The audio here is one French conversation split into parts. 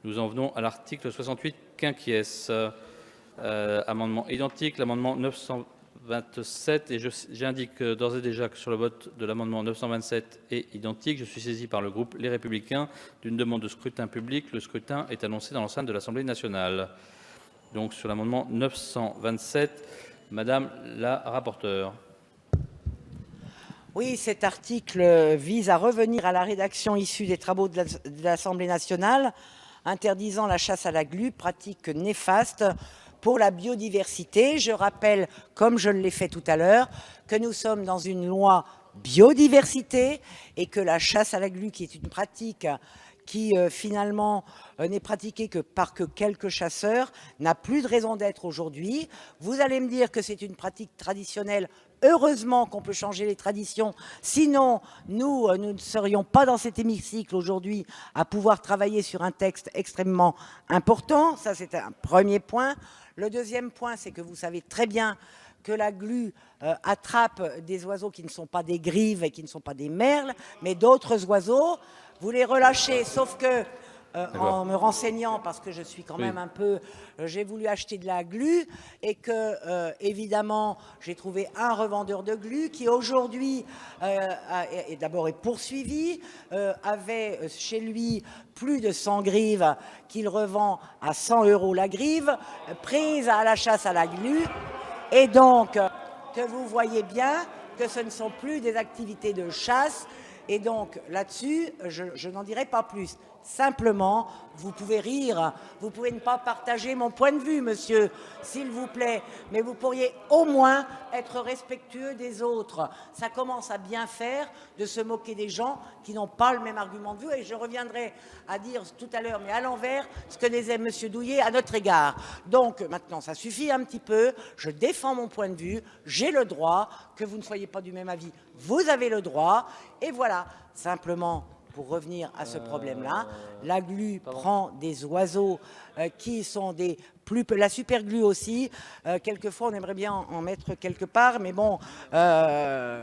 Nous en venons à l'article 68 quinquies. Amendement identique, l'amendement 927, et j'indique d'ores et déjà que sur le vote de l'amendement 927 est identique. Je suis saisi par le groupe Les Républicains d'une demande de scrutin public. Le scrutin est annoncé dans l'enceinte de l'Assemblée nationale. Donc sur l'amendement 927, Madame la rapporteure. Oui, cet article vise à revenir à la rédaction issue des travaux de l'Assemblée nationale, interdisant la chasse à la glu, pratique néfaste pour la biodiversité. Je rappelle, comme je l'ai fait tout à l'heure, que nous sommes dans une loi biodiversité et que la chasse à la glu, qui est une pratique qui finalement n'est pratiquée que par quelques chasseurs, n'a plus de raison d'être aujourd'hui. Vous allez me dire que c'est une pratique traditionnelle. Heureusement qu'on peut changer les traditions, sinon nous ne serions pas dans cet hémicycle aujourd'hui à pouvoir travailler sur un texte extrêmement important. Ça, c'est un premier point. Le deuxième point, c'est que vous savez très bien que la glu attrape des oiseaux qui ne sont pas des grives et qui ne sont pas des merles, mais d'autres oiseaux. Vous les relâchez, sauf que en me renseignant, parce que je suis quand même un peu... j'ai voulu acheter de la glu et que, évidemment, j'ai trouvé un revendeur de glu qui, aujourd'hui, d'abord est poursuivi, avait chez lui plus de 100 grives qu'il revend à 100 € la grive, prise à la chasse à la glu. Et donc, que vous voyez bien que ce ne sont plus des activités de chasse. Et donc, là-dessus, je n'en dirai pas plus. Simplement, vous pouvez rire, vous pouvez ne pas partager mon point de vue, monsieur, s'il vous plaît, mais vous pourriez au moins être respectueux des autres. Ça commence à bien faire de se moquer des gens qui n'ont pas le même argument que vous, et je reviendrai à dire tout à l'heure, mais à l'envers, ce que disait monsieur Douillet à notre égard. Donc, maintenant, ça suffit un petit peu, je défends mon point de vue, j'ai le droit, que vous ne soyez pas du même avis, vous avez le droit, et voilà, simplement... Pour revenir à ce problème-là, la glu prend des oiseaux qui sont des plus... La superglue aussi, quelquefois on aimerait bien en mettre quelque part, mais bon, ça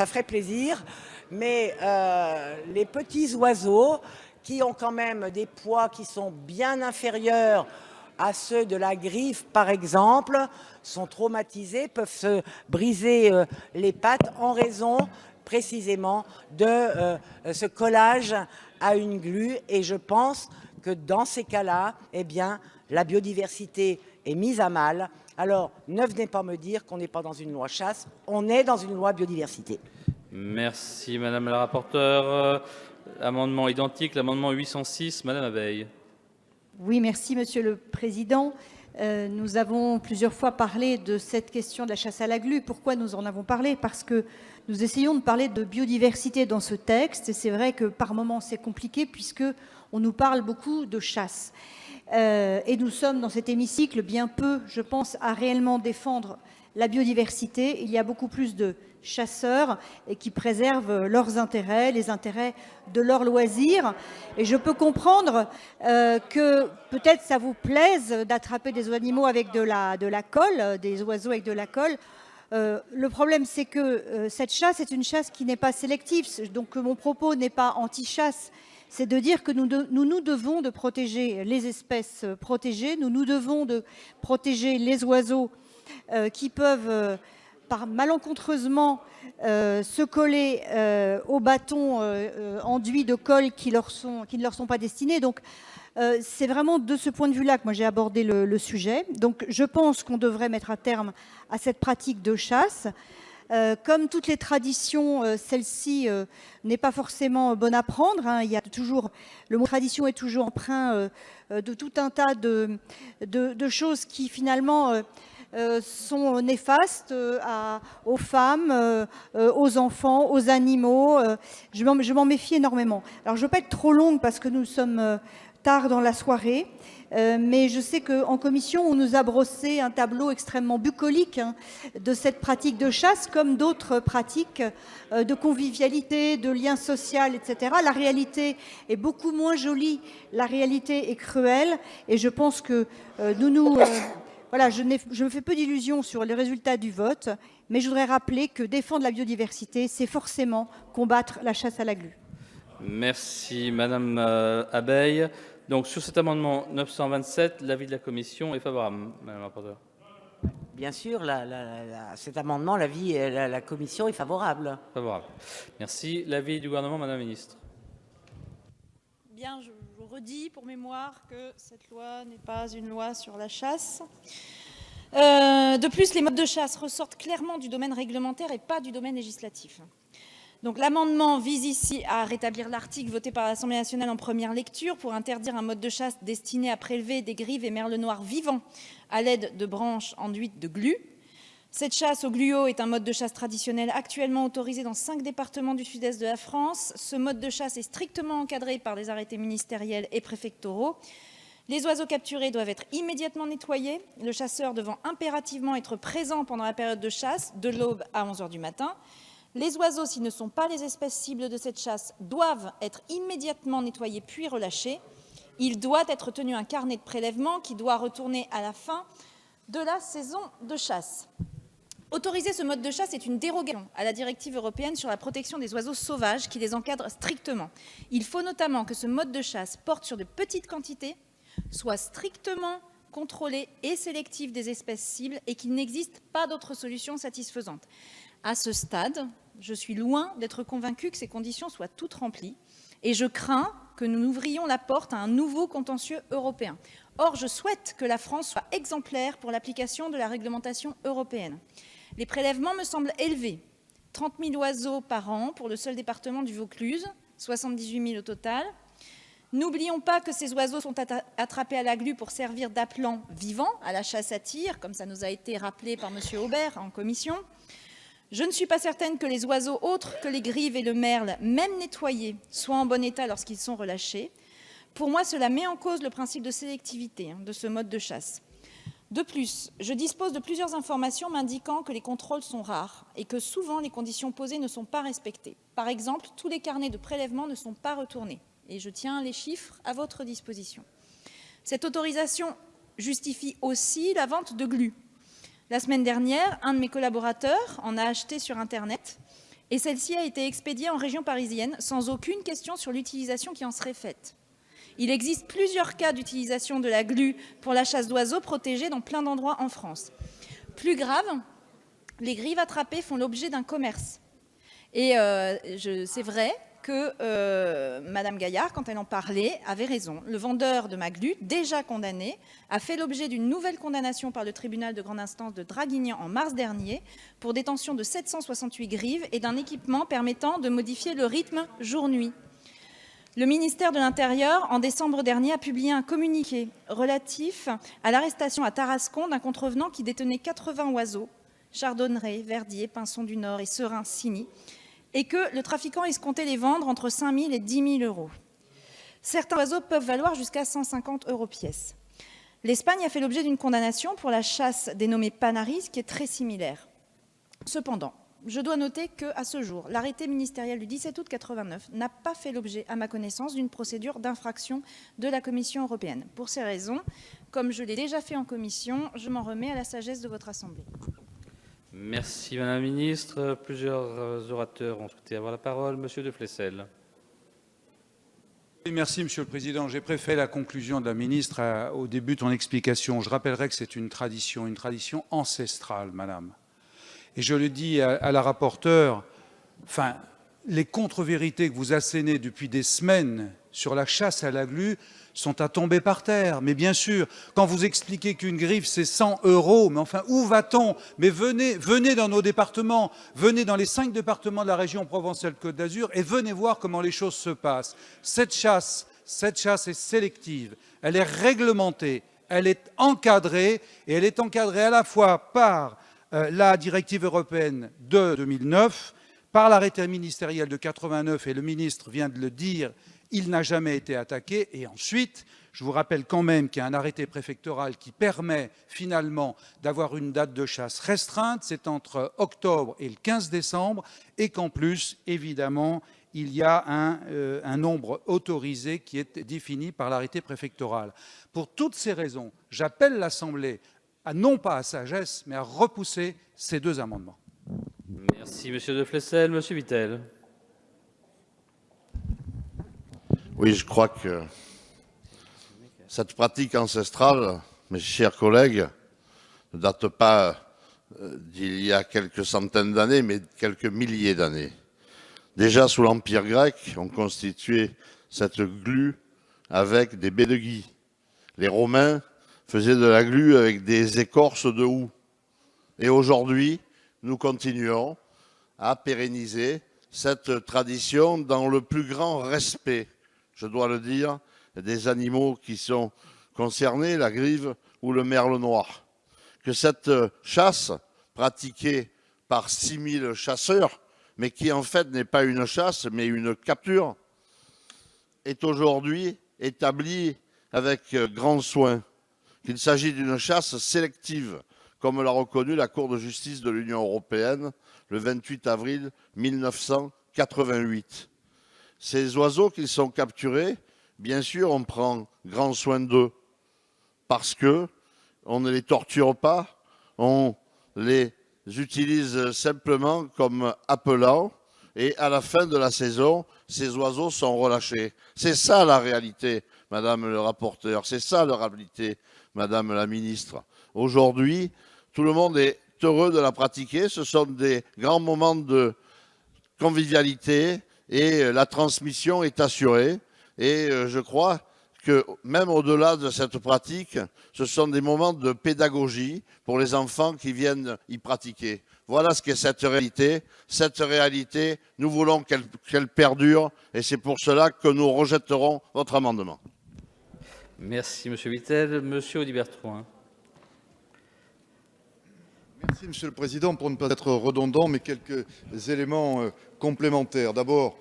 ferait plaisir. Mais les petits oiseaux qui ont quand même des poids qui sont bien inférieurs à ceux de la griffe, par exemple, sont traumatisés, peuvent se briser les pattes en raison précisément de ce collage à une glu. Et je pense que dans ces cas-là, eh bien, la biodiversité est mise à mal. Alors, ne venez pas me dire qu'on n'est pas dans une loi chasse, on est dans une loi biodiversité. Merci, Madame la rapporteure. Amendement identique, l'amendement 806, Madame Abeille. Oui, merci, Monsieur le Président. Nous avons plusieurs fois parlé de cette question de la chasse à la glu. Pourquoi nous en avons parlé? Parce que nous essayons de parler de biodiversité dans ce texte. Et c'est vrai que par moments, c'est compliqué puisqu'on nous parle beaucoup de chasse. Et nous sommes dans cet hémicycle bien peu, je pense, à réellement défendre la biodiversité. Il y a beaucoup plus de chasseurs et qui préservent leurs intérêts, les intérêts de leurs loisirs. Et je peux comprendre que peut-être ça vous plaise d'attraper des animaux avec de la colle, des oiseaux avec de la colle. Le problème, c'est que cette chasse est une chasse qui n'est pas sélective. Donc mon propos n'est pas anti-chasse. C'est de dire que nous devons de protéger les espèces protégées. Nous devons de protéger les oiseaux qui peuvent... malencontreusement se coller aux bâtons enduits de colle qui ne leur sont pas destinés. Donc, c'est vraiment de ce point de vue-là que moi j'ai abordé le sujet. Donc, je pense qu'on devrait mettre un terme à cette pratique de chasse. Comme toutes les traditions, celle-ci n'est pas forcément bonne à prendre. Hein. Il y a toujours, le mot tradition est toujours empreint de tout un tas de choses qui finalement... sont néfastes aux femmes, aux enfants, aux animaux. Je m'en méfie énormément. Alors, je ne veux pas être trop longue parce que nous sommes tard dans la soirée, mais je sais qu'en commission, on nous a brossé un tableau extrêmement bucolique de cette pratique de chasse, comme d'autres pratiques de convivialité, de lien social, etc. La réalité est beaucoup moins jolie, la réalité est cruelle, et je pense que voilà, je me fais peu d'illusions sur les résultats du vote, mais je voudrais rappeler que défendre la biodiversité, c'est forcément combattre la chasse à la glu. Merci, Madame Abeille. Donc, sur cet amendement 927, l'avis de la commission est favorable, Madame la rapporteure. Bien sûr, cet amendement, la commission est favorable. Favorable. Merci. L'avis du gouvernement, Madame la ministre. Bien, je vous redis pour mémoire que cette loi n'est pas une loi sur la chasse. De plus, les modes de chasse ressortent clairement du domaine réglementaire et pas du domaine législatif. Donc l'amendement vise ici à rétablir l'article voté par l'Assemblée nationale en première lecture pour interdire un mode de chasse destiné à prélever des grives et merles noirs vivants à l'aide de branches enduites de glu. Cette chasse au gluot est un mode de chasse traditionnel actuellement autorisé dans 5 départements du sud-est de la France. Ce mode de chasse est strictement encadré par des arrêtés ministériels et préfectoraux. Les oiseaux capturés doivent être immédiatement nettoyés, le chasseur devant impérativement être présent pendant la période de chasse, de l'aube à 11 h du matin. Les oiseaux, s'ils ne sont pas les espèces cibles de cette chasse, doivent être immédiatement nettoyés puis relâchés. Il doit être tenu un carnet de prélèvement qui doit retourner à la fin de la saison de chasse. Autoriser ce mode de chasse est une dérogation à la directive européenne sur la protection des oiseaux sauvages qui les encadre strictement. Il faut notamment que ce mode de chasse porte sur de petites quantités, soit strictement contrôlé et sélectif des espèces cibles et qu'il n'existe pas d'autre solution satisfaisante. À ce stade, je suis loin d'être convaincue que ces conditions soient toutes remplies et je crains que nous ouvrions la porte à un nouveau contentieux européen. Or, je souhaite que la France soit exemplaire pour l'application de la réglementation européenne. Les prélèvements me semblent élevés. 30 000 oiseaux par an pour le seul département du Vaucluse, 78 000 au total. N'oublions pas que ces oiseaux sont attrapés à la glu pour servir d'appelant vivant à la chasse à tir, comme ça nous a été rappelé par M. Aubert en commission. Je ne suis pas certaine que les oiseaux autres que les grives et le merle, même nettoyés, soient en bon état lorsqu'ils sont relâchés. Pour moi, cela met en cause le principe de sélectivité de ce mode de chasse. De plus, je dispose de plusieurs informations m'indiquant que les contrôles sont rares et que souvent les conditions posées ne sont pas respectées. Par exemple, tous les carnets de prélèvement ne sont pas retournés. Et je tiens les chiffres à votre disposition. Cette autorisation justifie aussi la vente de glu. La semaine dernière, un de mes collaborateurs en a acheté sur Internet et celle-ci a été expédiée en région parisienne sans aucune question sur l'utilisation qui en serait faite. Il existe plusieurs cas d'utilisation de la glu pour la chasse d'oiseaux protégés dans plein d'endroits en France. Plus grave, les grives attrapées font l'objet d'un commerce. Et c'est vrai que Madame Gaillard, quand elle en parlait, avait raison. Le vendeur de ma glu, déjà condamné, a fait l'objet d'une nouvelle condamnation par le tribunal de grande instance de Draguignan en mars dernier pour détention de 768 grives et d'un équipement permettant de modifier le rythme jour-nuit. Le ministère de l'Intérieur, en décembre dernier, a publié un communiqué relatif à l'arrestation à Tarascon d'un contrevenant qui détenait 80 oiseaux, chardonneret, verdier, pinson du Nord et serin cygni, et que le trafiquant escomptait les vendre entre 5 000 et 10 000 euros. Certains oiseaux peuvent valoir jusqu'à 150 € pièce. L'Espagne a fait l'objet d'une condamnation pour la chasse dénommée Panaris, qui est très similaire. Cependant, je dois noter qu'à ce jour, l'arrêté ministériel du 17 août 89 n'a pas fait l'objet, à ma connaissance, d'une procédure d'infraction de la Commission européenne. Pour ces raisons, comme je l'ai déjà fait en commission, je m'en remets à la sagesse de votre Assemblée. Merci, Madame la Ministre. Plusieurs orateurs ont souhaité avoir la parole. Monsieur de Flessel. Merci, Monsieur le Président. J'ai préféré la conclusion de la ministre au début de son explication. Je rappellerai que c'est une tradition ancestrale, Madame. Et je le dis à la rapporteure, les contre-vérités que vous assénez depuis des semaines sur la chasse à la glu sont à tomber par terre. Mais bien sûr, quand vous expliquez qu'une griffe, c'est 100 €, mais enfin, où va-t-on? Mais venez dans nos départements, venez dans les 5 départements de la région Provence-Alpes-Côte d'Azur et venez voir comment les choses se passent. Cette chasse est sélective, elle est réglementée, elle est encadrée, et elle est encadrée à la fois par la directive européenne de 2009, par l'arrêté ministériel de 89, et le ministre vient de le dire, il n'a jamais été attaqué. Et ensuite, je vous rappelle quand même qu'il y a un arrêté préfectoral qui permet finalement d'avoir une date de chasse restreinte, c'est entre octobre et le 15 décembre, et qu'en plus, évidemment, il y a un nombre autorisé qui est défini par l'arrêté préfectoral. Pour toutes ces raisons, j'appelle l'Assemblée non pas à sagesse, mais à repousser ces 2 amendements. Merci, Monsieur de Flessel. Monsieur Vittel. Oui, je crois que cette pratique ancestrale, mes chers collègues, ne date pas d'il y a quelques centaines d'années, mais de quelques milliers d'années. Déjà sous l'Empire grec, on constituait cette glu avec des baies de gui. Les Romains faisaient de la glu avec des écorces de houx. Et aujourd'hui, nous continuons à pérenniser cette tradition dans le plus grand respect, je dois le dire, des animaux qui sont concernés, la grive ou le merle noir. Que cette chasse pratiquée par 6000 chasseurs, mais qui en fait n'est pas une chasse, mais une capture, est aujourd'hui établie avec grand soin, qu'il s'agit d'une chasse sélective, comme l'a reconnu la Cour de justice de l'Union européenne le 28 avril 1988. Ces oiseaux qui sont capturés, bien sûr, on prend grand soin d'eux, parce que on ne les torture pas, on les utilise simplement comme appelants, et à la fin de la saison, ces oiseaux sont relâchés. C'est ça la réalité, Madame le rapporteur, c'est ça la réalité, Madame la ministre. Aujourd'hui, tout le monde est heureux de la pratiquer, ce sont des grands moments de convivialité et la transmission est assurée. Et je crois que même au-delà de cette pratique, ce sont des moments de pédagogie pour les enfants qui viennent y pratiquer. Voilà ce qu'est cette réalité. Cette réalité, nous voulons qu'elle perdure et c'est pour cela que nous rejetterons votre amendement. Merci, Monsieur Vittel. Monsieur Audibert-Troin. Merci, Monsieur le Président. Pour ne pas être redondant, mais quelques éléments complémentaires. D'abord,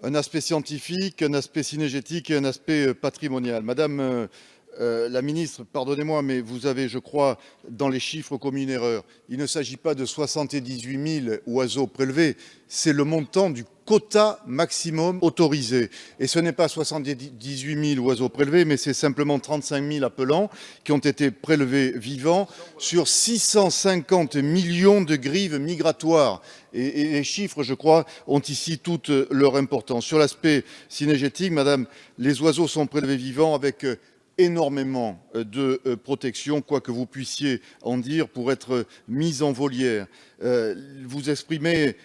un aspect scientifique, un aspect cynégétique et un aspect patrimonial. Madame la ministre, pardonnez-moi, mais vous avez, je crois, dans les chiffres commis une erreur. Il ne s'agit pas de 78 000 oiseaux prélevés, c'est le montant du quota maximum autorisé. Et ce n'est pas 78 000 oiseaux prélevés, mais c'est simplement 35 000 appelants qui ont été prélevés vivants sur 650 millions de grives migratoires. Et les chiffres, je crois, ont ici toute leur importance. Sur l'aspect cynégétique, madame, les oiseaux sont prélevés vivants avec énormément de protection, quoi que vous puissiez en dire, pour être mis en volière. Vous exprimez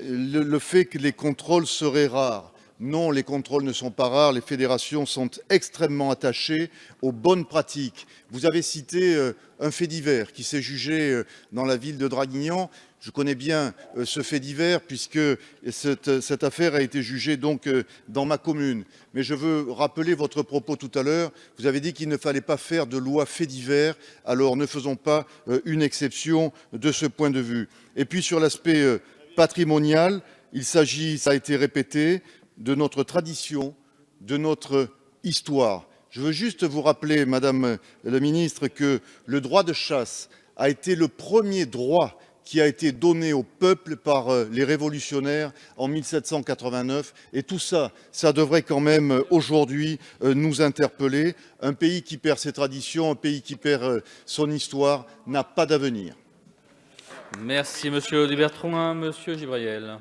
le fait que les contrôles seraient rares. Non, les contrôles ne sont pas rares. Les fédérations sont extrêmement attachées aux bonnes pratiques. Vous avez cité un fait divers qui s'est jugé dans la ville de Draguignan. Je connais bien ce fait divers puisque cette affaire a été jugée donc dans ma commune. Mais je veux rappeler votre propos tout à l'heure. Vous avez dit qu'il ne fallait pas faire de loi fait divers. Alors ne faisons pas une exception de ce point de vue. Et puis sur l'aspect patrimonial, il s'agit, ça a été répété, de notre tradition, de notre histoire. Je veux juste vous rappeler, Madame la Ministre, que le droit de chasse a été le premier droit qui a été donné au peuple par les révolutionnaires en 1789. Et tout ça, ça devrait quand même aujourd'hui nous interpeller. Un pays qui perd ses traditions, un pays qui perd son histoire n'a pas d'avenir. Merci, Monsieur Audibert-Troin. Monsieur Gibriel.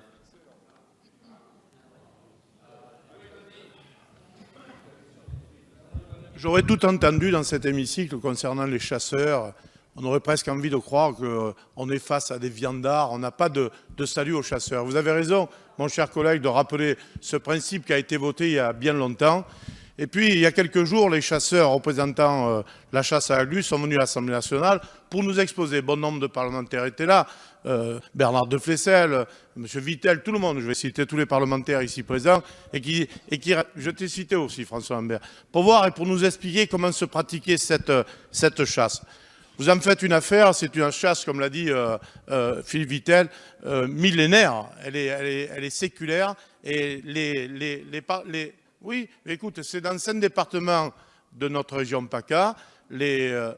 J'aurais tout entendu dans cet hémicycle concernant les chasseurs. On aurait presque envie de croire qu'on est face à des viandards, on n'a pas de salut aux chasseurs. Vous avez raison, mon cher collègue, de rappeler ce principe qui a été voté il y a bien longtemps. Et puis, il y a quelques jours, les chasseurs représentant la chasse à la glu sont venus à l'Assemblée nationale pour nous exposer. Bon nombre de parlementaires étaient là, Bernard de Flessel, M. Vittel, tout le monde, je vais citer tous les parlementaires ici présents, et qui je t'ai cité aussi, François Lambert, pour voir et pour nous expliquer comment se pratiquait cette chasse. Vous en faites une affaire, c'est une chasse, comme l'a dit Philippe Vittel, millénaire, elle est séculaire, et oui, écoute, c'est dans 5 départements de notre région PACA,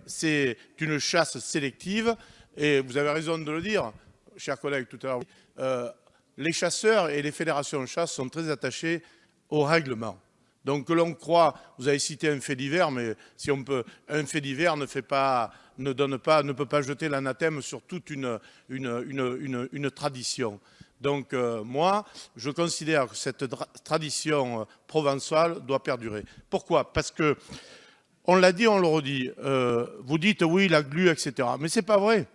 c'est une chasse sélective, et vous avez raison de le dire, chers collègues, tout à l'heure, les chasseurs et les fédérations de chasse sont très attachés au règlement. Donc que l'on croit, vous avez cité un fait divers, mais si on peut, un fait divers ne peut pas jeter l'anathème sur toute une tradition. Donc moi, je considère que cette tradition provençale doit perdurer. Pourquoi? Parce que, on l'a dit, on le redit, vous dites oui, la glu, etc. Mais c'est pas vrai.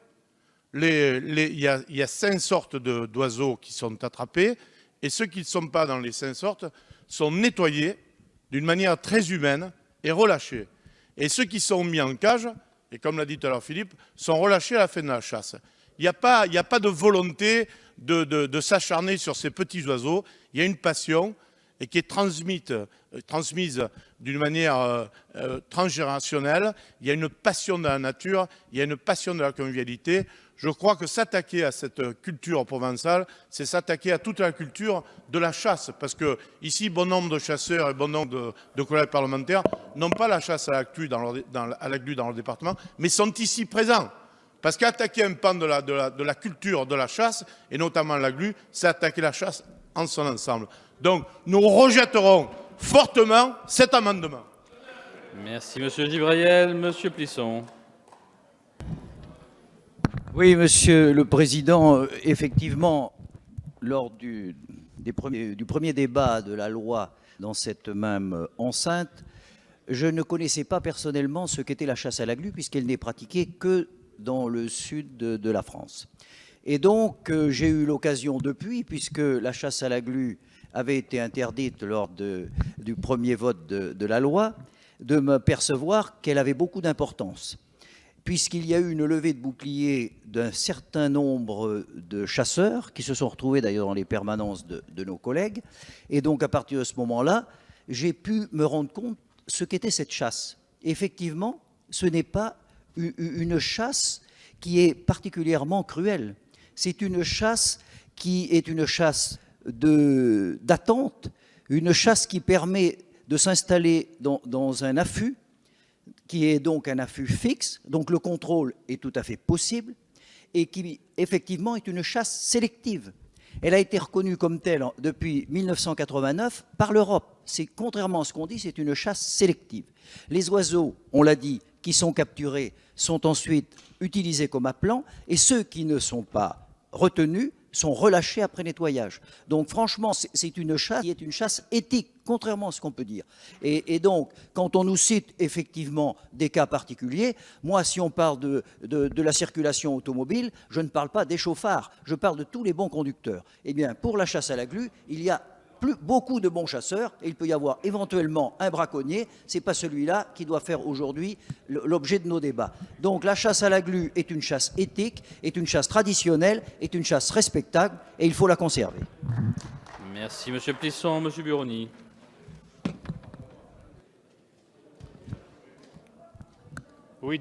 Il y a 5 sortes d'oiseaux qui sont attrapés, et ceux qui ne sont pas dans les 5 sortes sont nettoyés d'une manière très humaine et relâchés. Et ceux qui sont mis en cage, et comme l'a dit tout à l'heure Philippe, sont relâchés à la fin de la chasse. Il n'y a pas de volonté de s'acharner sur ces petits oiseaux. Il y a une passion et qui est transmise d'une manière transgénérationnelle. Il y a une passion de la nature, il y a une passion de la convivialité. Je crois que s'attaquer à cette culture provençale, c'est s'attaquer à toute la culture de la chasse. Parce que ici, bon nombre de chasseurs et bon nombre de collègues parlementaires n'ont pas la chasse à la glu dans leur département, mais sont ici présents. Parce qu'attaquer un pan de la culture de la chasse, et notamment la glu, c'est attaquer la chasse en son ensemble. Donc, nous rejetterons fortement cet amendement. Merci, Monsieur Gibriel. Monsieur Plisson. Oui, Monsieur le Président, effectivement, lors du premier débat de la loi dans cette même enceinte, je ne connaissais pas personnellement ce qu'était la chasse à la glu, puisqu'elle n'est pratiquée que dans le sud de la France. Et donc, j'ai eu l'occasion depuis, puisque la chasse à la glu avait été interdite lors du premier vote de la loi, de me percevoir qu'elle avait beaucoup d'importance, puisqu'il y a eu une levée de bouclier d'un certain nombre de chasseurs, qui se sont retrouvés d'ailleurs dans les permanences de nos collègues. Et donc, à partir de ce moment-là, j'ai pu me rendre compte ce qu'était cette chasse. Effectivement, ce n'est pas une chasse qui est particulièrement cruelle. C'est une chasse qui est une chasse d'attente, une chasse qui permet de s'installer dans un affût, qui est donc un affût fixe, donc le contrôle est tout à fait possible, et qui effectivement est une chasse sélective. Elle a été reconnue comme telle depuis 1989 par l'Europe. C'est, contrairement à ce qu'on dit, c'est une chasse sélective. Les oiseaux, on l'a dit, qui sont capturés sont ensuite utilisés comme appelants, et ceux qui ne sont pas retenus sont relâchés après nettoyage. Donc franchement, c'est une chasse qui est une chasse éthique, contrairement à ce qu'on peut dire. Et donc, quand on nous cite effectivement des cas particuliers, moi, si on parle de la circulation automobile, je ne parle pas des chauffards, je parle de tous les bons conducteurs. Eh bien, pour la chasse à la glu, il y a beaucoup de bons chasseurs, et il peut y avoir éventuellement un braconnier. Ce n'est pas celui-là qui doit faire aujourd'hui l'objet de nos débats. Donc la chasse à la glu est une chasse éthique, est une chasse traditionnelle, est une chasse respectable, et il faut la conserver. Merci, Monsieur Plisson. Monsieur Buroni. Oui,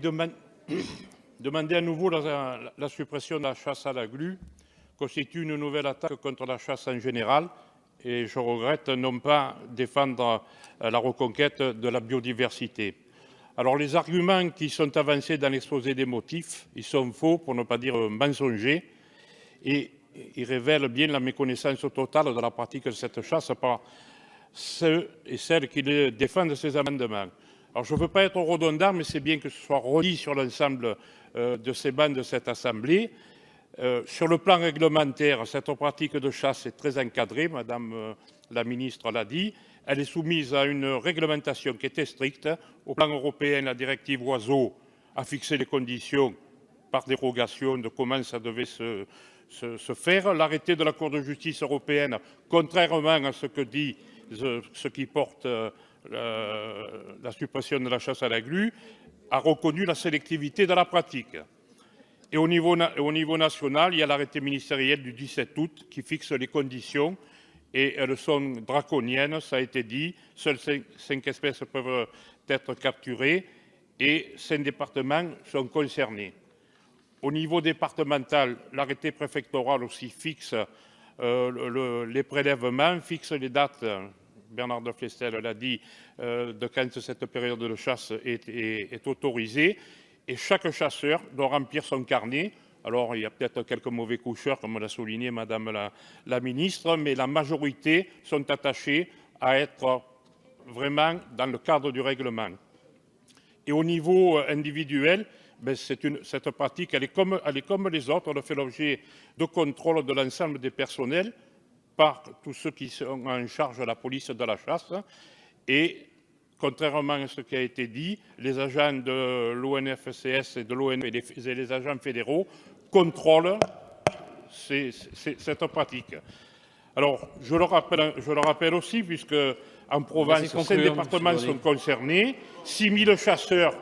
demander à nouveau la suppression de la chasse à la glu constitue une nouvelle attaque contre la chasse en général. Et je regrette non pas défendre la reconquête de la biodiversité. Alors les arguments qui sont avancés dans l'exposé des motifs, ils sont faux, pour ne pas dire mensongers, et ils révèlent bien la méconnaissance totale de la pratique de cette chasse par ceux et celles qui défendent ces amendements. Alors je ne veux pas être redondant, mais c'est bien que ce soit redit sur l'ensemble de ces bancs de cette Assemblée. Sur le plan réglementaire, cette pratique de chasse est très encadrée, Madame la ministre l'a dit. Elle est soumise à une réglementation qui était stricte. Au plan européen, la directive Oiseaux a fixé les conditions par dérogation de comment ça devait se faire. L'arrêté de la Cour de justice européenne, contrairement à ce que dit ce qui porte la suppression de la chasse à la glu, a reconnu la sélectivité de la pratique. Et au niveau national, il y a l'arrêté ministériel du 17 août qui fixe les conditions et elles sont draconiennes, ça a été dit. Seules 5 espèces peuvent être capturées et 5 départements sont concernés. Au niveau départemental, l'arrêté préfectoral aussi fixe les prélèvements, fixe les dates, Bernard de Flestel l'a dit, de quand cette période de chasse est autorisée. Et chaque chasseur doit remplir son carnet. Alors, il y a peut-être quelques mauvais coucheurs, comme l'a souligné Madame la ministre, mais la majorité sont attachés à être vraiment dans le cadre du règlement. Et au niveau individuel, ben, cette pratique, elle est comme les autres. Elle fait l'objet de contrôle de l'ensemble des personnels par tous ceux qui sont en charge de la police de la chasse. Et contrairement à ce qui a été dit, les agents de l'ONFCS et de l'ONF et les agents fédéraux contrôlent cette pratique. Alors, je le rappelle aussi, puisque en Provence, 5 départements sont concernés, 6 000 chasseurs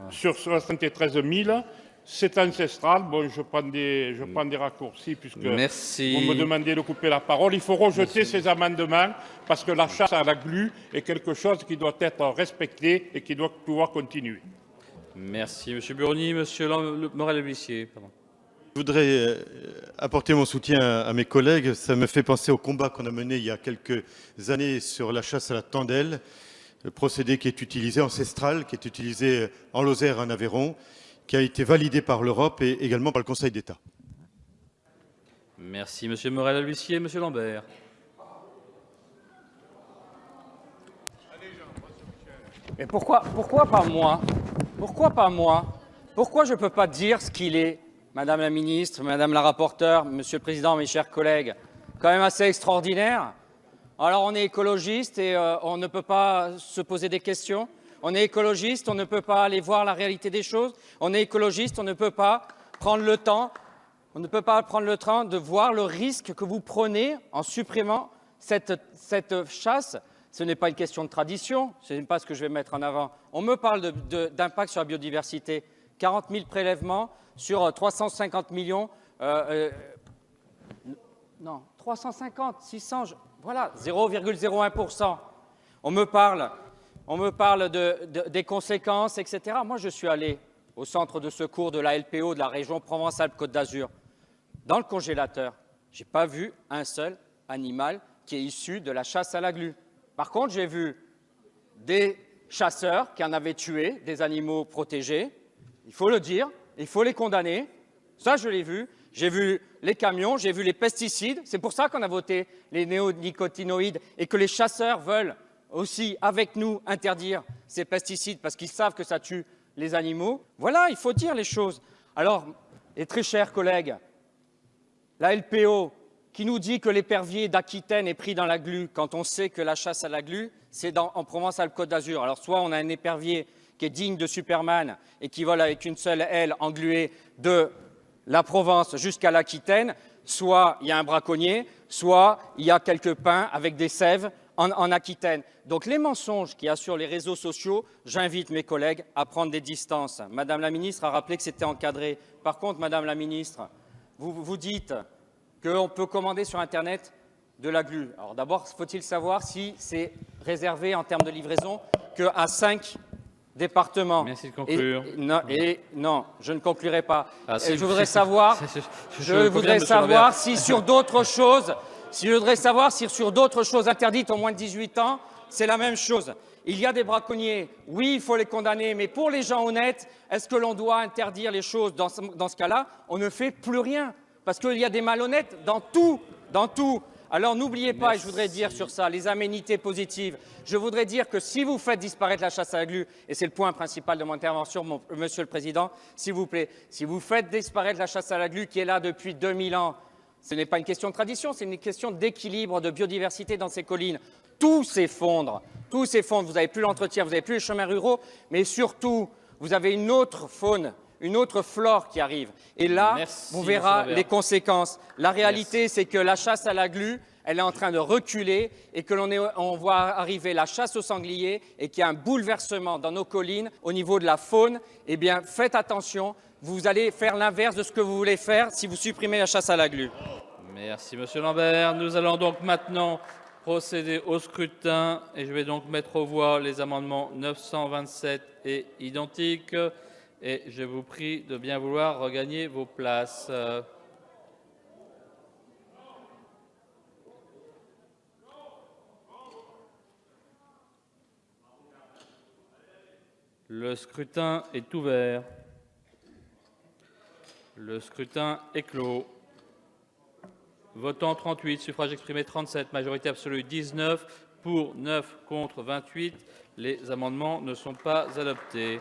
sur 73 000, c'est ancestral. Bon, je prends des raccourcis puisque vous me demandez de couper la parole. Il faut rejeter ces amendements parce que la chasse à la glu est quelque chose qui doit être respecté et qui doit pouvoir continuer. Merci, Monsieur Burny. Monsieur Morel-L'Huissier, pardon. Je voudrais apporter mon soutien à mes collègues. Ça me fait penser au combat qu'on a mené il y a quelques années sur la chasse à la tandelle, le procédé qui est utilisé, ancestral, qui est utilisé en Lozère, en Aveyron, qui a été validé par l'Europe et également par le Conseil d'État. Merci, Monsieur Morel-L'Huissier. Monsieur Lambert. Mais pourquoi pas moi? Pourquoi pas moi? Pourquoi je ne peux pas dire ce qu'il est? Madame la ministre, Madame la rapporteure, Monsieur le Président, mes chers collègues, quand même assez extraordinaire. Alors on est écologiste et on ne peut pas se poser des questions. On est écologiste, on ne peut pas aller voir la réalité des choses. On est écologiste, on ne peut pas prendre le temps. On ne peut pas prendre le temps de voir le risque que vous prenez en supprimant cette chasse. Ce n'est pas une question de tradition, ce n'est pas ce que je vais mettre en avant. On me parle d'impact sur la biodiversité. 40 000 prélèvements sur 350 millions, non, 350, 600, voilà, 0,01%. On me parle des conséquences, etc. Moi, je suis allé au centre de secours de la LPO de la région Provence-Alpes-Côte d'Azur. Dans le congélateur, je n'ai pas vu un seul animal qui est issu de la chasse à la glu. Par contre, j'ai vu des chasseurs qui en avaient tué des animaux protégés. Il faut le dire, il faut les condamner. Ça, je l'ai vu. J'ai vu les camions, j'ai vu les pesticides. C'est pour ça qu'on a voté les néonicotinoïdes et que les chasseurs veulent aussi, avec nous, interdire ces pesticides parce qu'ils savent que ça tue les animaux. Voilà, il faut dire les choses. Alors, et très chers collègues, la LPO qui nous dit que l'épervier d'Aquitaine est pris dans la glu quand on sait que la chasse à la glu, c'est en Provence-Alpes-Côte d'Azur. Alors, soit on a un épervier qui est digne de Superman et qui vole avec une seule aile engluée de la Provence jusqu'à l'Aquitaine, soit il y a un braconnier, soit il y a quelques pins avec des sèves en Aquitaine. Donc les mensonges qu'il y a sur les réseaux sociaux, j'invite mes collègues à prendre des distances. Madame la ministre a rappelé que c'était encadré. Par contre, Madame la ministre, vous dites qu'on peut commander sur Internet de la glu. Alors d'abord, faut-il savoir si c'est réservé en termes de livraison qu'à 5 départements. Merci de conclure. Non, je ne conclurai pas. Je voudrais savoir, si sur d'autres choses, interdites aux moins de 18 ans, c'est la même chose. Il y a des braconniers, oui, il faut les condamner, mais pour les gens honnêtes, est-ce que l'on doit interdire les choses? Dans ce cas-là, on ne fait plus rien, parce qu'il y a des malhonnêtes dans tout. Alors n'oubliez pas, et je voudrais dire sur ça, les aménités positives. Je voudrais dire que si vous faites disparaître la chasse à la glu, et c'est le point principal de mon intervention, Monsieur le Président, s'il vous plaît, si vous faites disparaître la chasse à la glu qui est là depuis 2000 ans, ce n'est pas une question de tradition, c'est une question d'équilibre, de biodiversité dans ces collines. Tout s'effondre, vous n'avez plus l'entretien, vous n'avez plus les chemins ruraux, mais surtout, vous avez une autre faune, une autre flore qui arrive. Et là, vous verrez les conséquences. La réalité, c'est que la chasse à la glu, elle est en train de reculer et que on voit arriver la chasse au sanglier et qu'il y a un bouleversement dans nos collines au niveau de la faune. Eh bien, faites attention, vous allez faire l'inverse de ce que vous voulez faire si vous supprimez la chasse à la glu. Merci, Monsieur Lambert. Nous allons donc maintenant procéder au scrutin et je vais donc mettre aux voix les amendements 927 et identiques. Et je vous prie de bien vouloir regagner vos places. Le scrutin est ouvert. Le scrutin est clos. Votant 38, suffrage exprimé 37, majorité absolue 19, pour 9, contre 28. Les amendements ne sont pas adoptés.